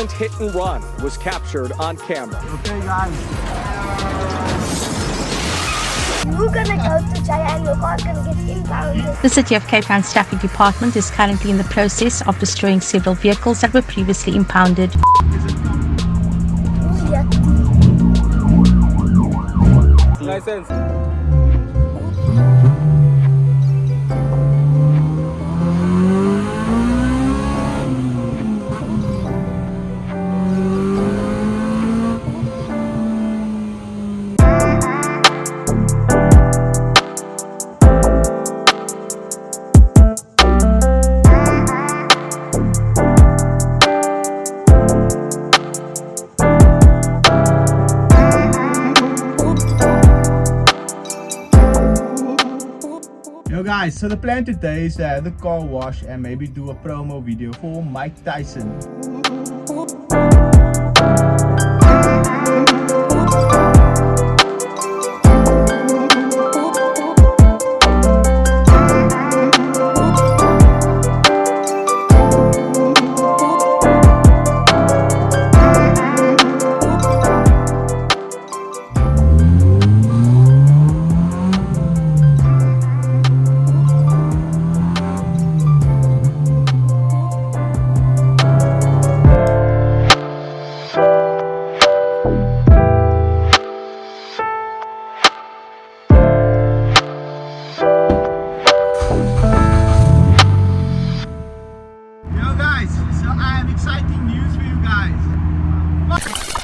violent hit and run was captured on camera. Okay guys. You're gonna go to jail and your car's gonna get impounded. The City of Cape Town's traffic department is currently in the process of destroying several vehicles that were previously impounded. License. Yo guys, so the plan today is to have the car wash and maybe do a promo video for Mike Tyson.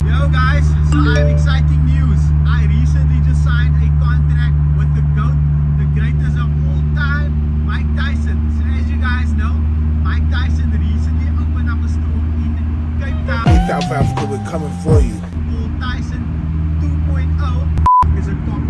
Yo guys, so I have exciting news. I recently just signed a contract with the GOAT, the greatest of all time, Mike Tyson. So as you guys know, Mike Tyson recently opened up a store in Cape Town. South Africa, we're coming for you. Called Tyson 2.0 is a cop.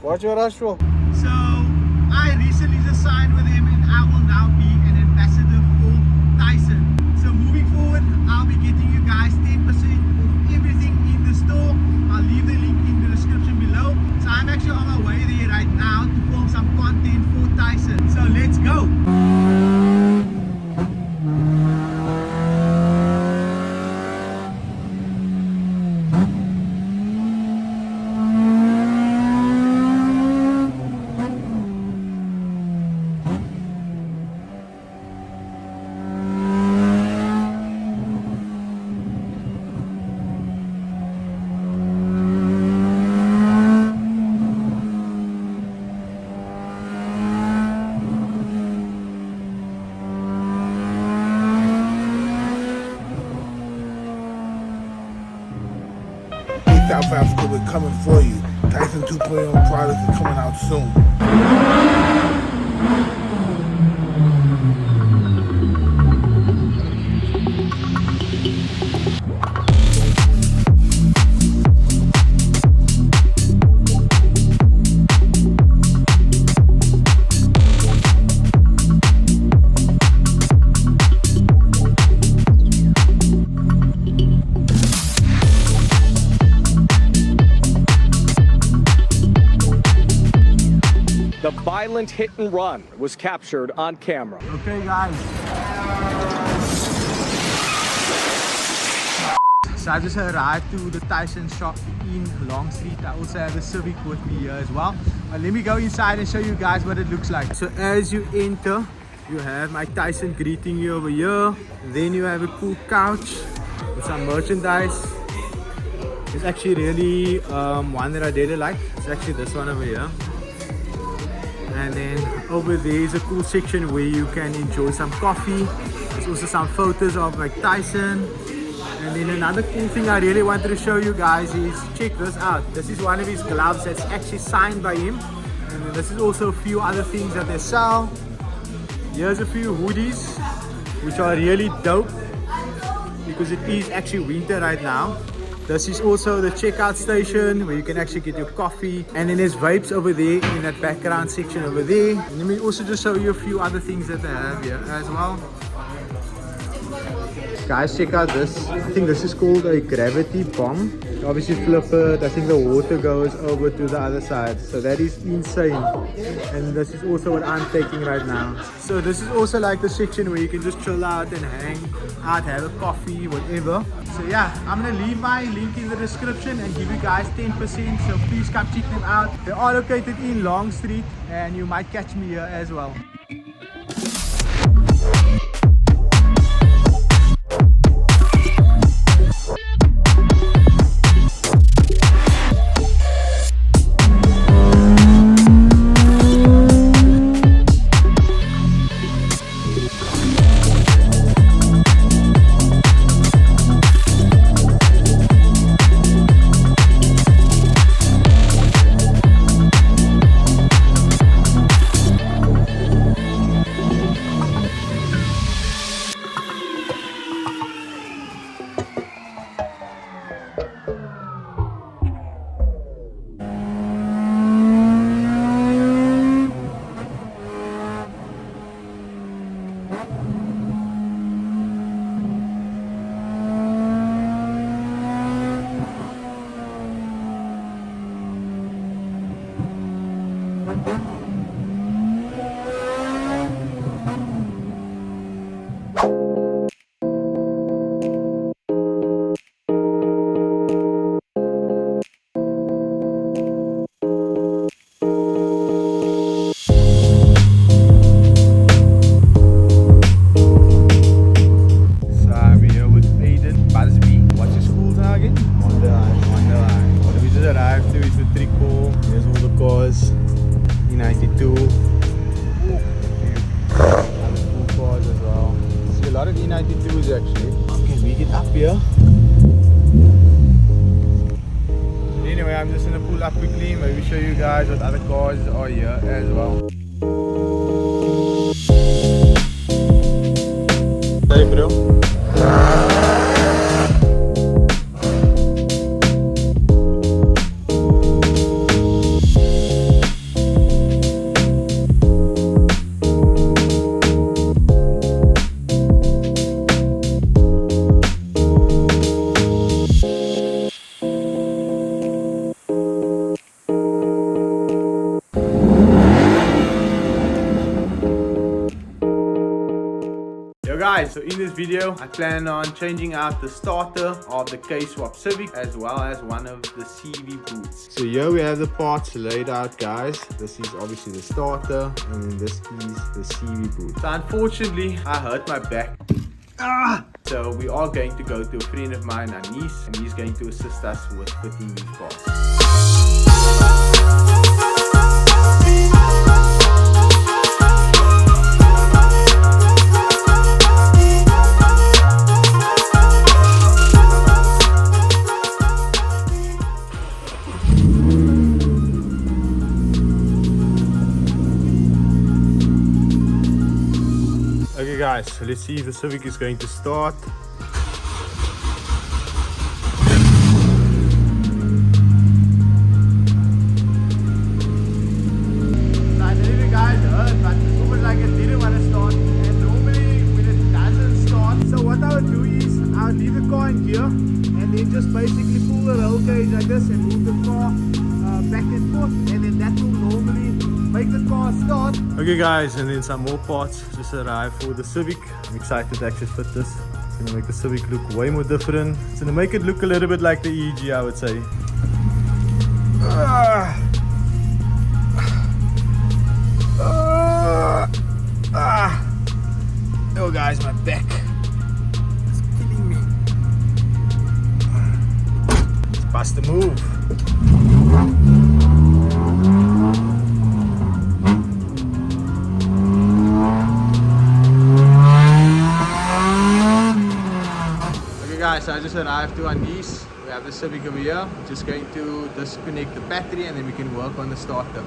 What's your rush for? So I recently just signed with him and I will now be an ambassador for Tyson. So moving forward, I'll be getting you guys 10% of everything in the store. I'll leave the link in the description below. So I'm actually on my way there right now to film some content for Tyson. So let's go! South Africa, we're coming for you. Tyson 2.0 products are coming out soon. The violent hit and run was captured on camera. Okay guys. So I just arrived to the Tyson shop in Long Street. I also have the Civic with me here as well. But let me go inside and show you guys what it looks like. So as you enter, you have Mike Tyson greeting you over here. Then you have a cool couch with some merchandise. It's actually really one that I really like. It's actually this one over here. And then over there is a cool section where you can enjoy some coffee. There's also some photos of Mike Tyson. And then another cool thing I really wanted to show you guys is, check this out. This is one of his gloves that's actually signed by him. And then this is also a few other things that they sell. Here's a few hoodies, which are really dope because it is actually winter right now. This is also the checkout station where you can actually get your coffee. And then there's vapes over there in that background section over there. And let me also just show you a few other things that they have here as well. Guys, check out this. I think this is called a gravity bomb. obviously flip it. I think the water goes over to the other side, so that is insane. And this is also what I'm taking right now. So this is also like the section where you can just chill out and hang out, have a coffee, whatever. So yeah, I'm gonna leave my link in the description and give you guys 10%, so please come check them out. They are located in Long Street and you might catch me here as well. Actually, can we get up here? Anyway, I'm just gonna pull up quickly, maybe show you guys what other cars are here as well. Hey bro. Guys, so in this video I plan on changing out the starter of the K-Swap Civic as well as one of the CV boots. So here we have the parts laid out, guys. This is obviously the starter and then this is the CV boot. So unfortunately I hurt my back. So we are going to go to a friend of mine, Anis, and he's going to assist us with fitting these parts. Okay guys, so let's see if the Civic is going to start. So I know you guys heard, but it's almost like it didn't want to start, and normally when it doesn't start, so what I would do is I would leave the car in gear and then just basically pull the roll cage like this and move the car back and forth, and then that will normally make the car start. Okay guys, and then some more parts just arrived for the Civic. I'm excited to actually fit this. It's gonna make the Civic look way more different. It's gonna make it look a little bit like the EG, I would say. Oh guys, my back is killing me. It's past the move. Guys, so I just arrived to Anis. We have the Civic over here. I'm just going to disconnect the battery and then we can work on the starter.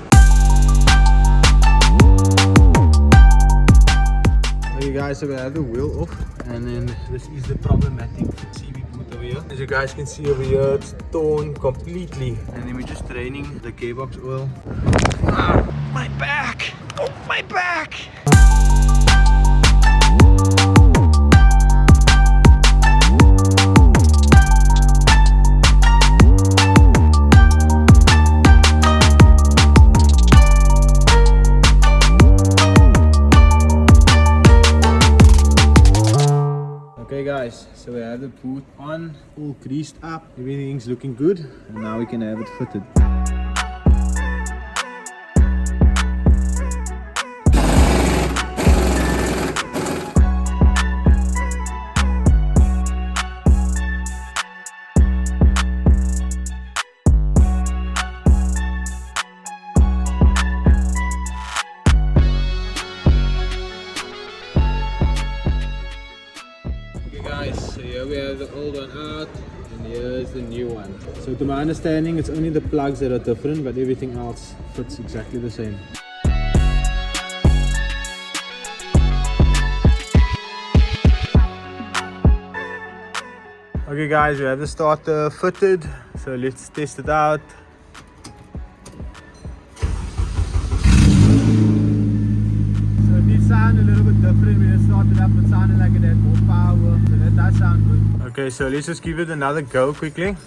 Okay guys, so we have the wheel off and then this is the problematic CV boot over here. As you guys can see over here, it's torn completely. And then we're just draining the gearbox oil. My back! Oh, my back! have the boot on, all greased up, everything's looking good, and now we can have it fitted. Guys, so here we have the old one out and here's the new one. So to my understanding, it's only the plugs that are different, but everything else fits exactly the same. Okay guys, we have the starter fitted, so let's test it out. Sound a little bit different when it started up. It sounded like it had more power, so that does sound good. Okay, so let's just give it another go quickly.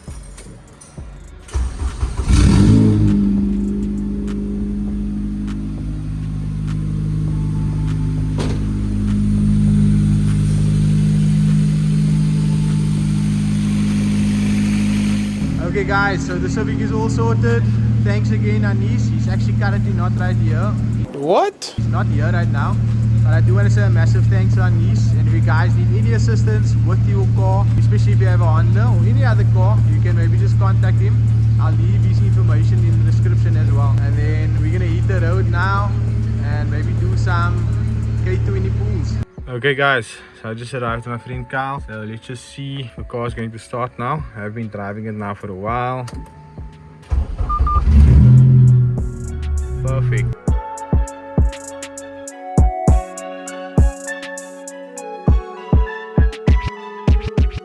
Okay guys, so the Civic is all sorted. Thanks again Anis, he's actually currently not right here. What? Not here right now, but I do want to say a massive thanks to Anis. And if you guys need any assistance with your car, especially if you have a Honda or any other car, you can maybe just contact him. I'll leave his information in the description as well. And then we're gonna hit the road now and maybe do some K20 pulls. Okay guys, so I just arrived at my friend Kyle. So let's just see if the car is going to start now. I've been driving it now for a while. Perfect.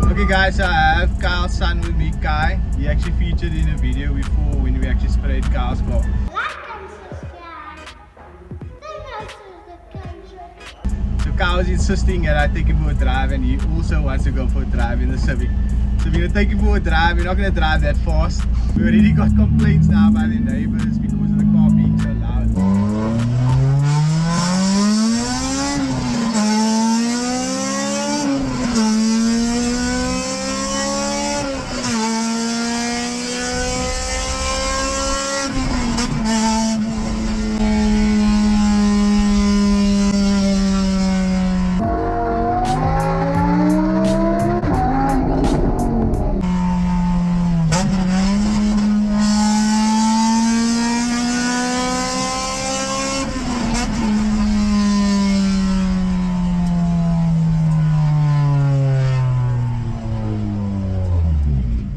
Okay guys, so I have Kyle's son with me, Kai. He actually featured in a video before when we actually sprayed Kyle's car. So Kyle is insisting that I take him for a drive, and he also wants to go for a drive in the Civic. So we're gonna take him for a drive. We're not gonna drive that fast. We already got complaints now by the neighbors because of the car being so loud.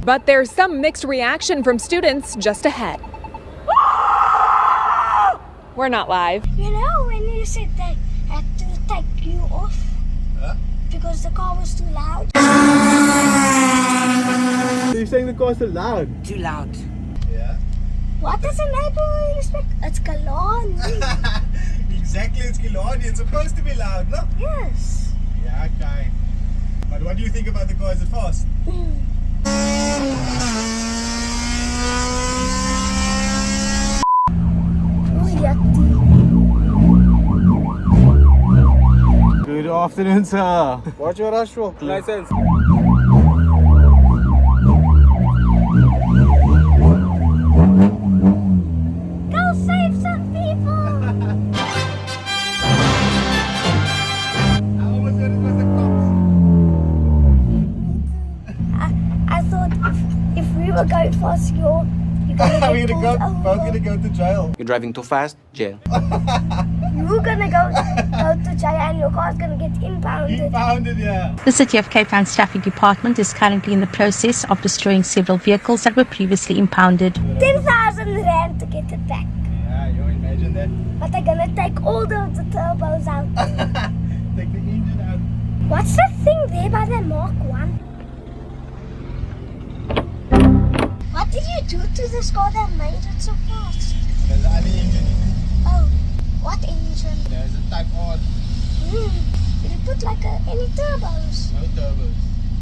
But there's some mixed reaction from students just ahead. We're not live. You know when you said they had to take you off because the car was too loud? So you're saying the car's too loud? Too loud. Yeah. What does a neighbor expect? It's Kalani. Exactly, it's Killarney. It's supposed to be loud, no? Yes. Yeah, okay. But what do you think about the car? Is it fast? Good afternoon, sir. What's your rush for? License. Go save some people. I almost heard it was the cops. I thought if we were going fast, you're gonna We're get gonna pulled both over. gonna go to jail. You're driving too fast, jail. You're gonna go to jail and your car's gonna get impounded. Impounded, yeah. The City of Cape Town's Traffic Department is currently in the process of destroying several vehicles that were previously impounded. 10,000 rand to get it back. Yeah, you imagine that. But they're gonna take all the turbos out. Take the engine out. What's that thing there by the Mark 1? What did you do to this car that made it so fast? There's an engine. Oh, what engine? There's a Type R. Did you put like any turbos? No turbos.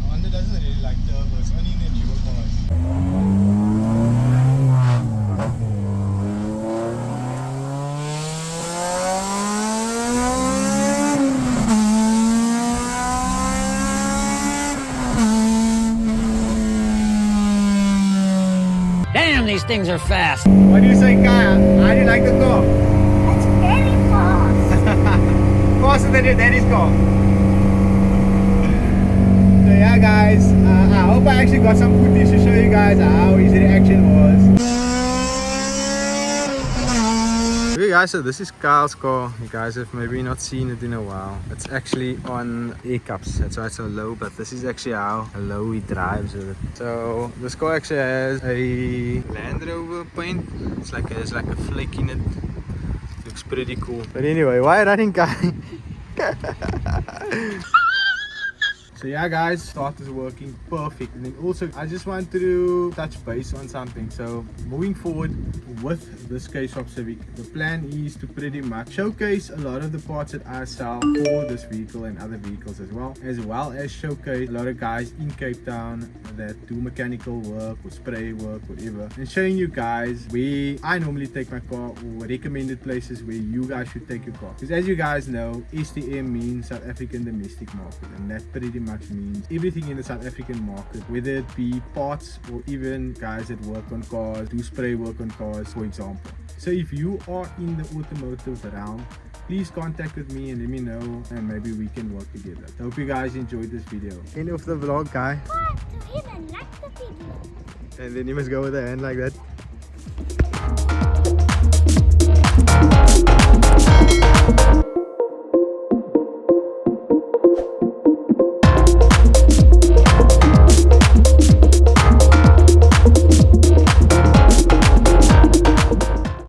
Honda doesn't really like turbos, only in the newer cars. Damn, these things are fast. What do you say, Kaya? How do you like the car? It's very fast. Faster than your daddy's car. So yeah guys, I hope I actually got some footage to show you guys how his reaction was. Okay guys, so this is Kyle's car. You guys have maybe not seen it in a while. It's actually on air cups, that's why it's so low, but this is actually how low he drives with it. So this car actually has a Land Rover paint. It's like there's like a flake in it. Looks pretty cool. But anyway, why running guy? So yeah guys, start is working perfect. And then also I just want to touch base on something. So moving forward with this K-Shop Civic, the plan is to pretty much showcase a lot of the parts that I sell for this vehicle and other vehicles as well as showcase a lot of guys in Cape Town that do mechanical work or spray work, whatever, and showing you guys where I normally take my car or recommended places where you guys should take your car. Because as you guys know, STM means South African domestic market, and that pretty much means everything in the South African market, whether it be parts or even guys that work on cars, do spray work on cars, for example. So if you are in the automotive realm, please contact with me and let me know, and maybe we can work together. I hope you guys enjoyed this video. End of the vlog, guy. Subscribe to him and like the video. And then you must go with the hand like that.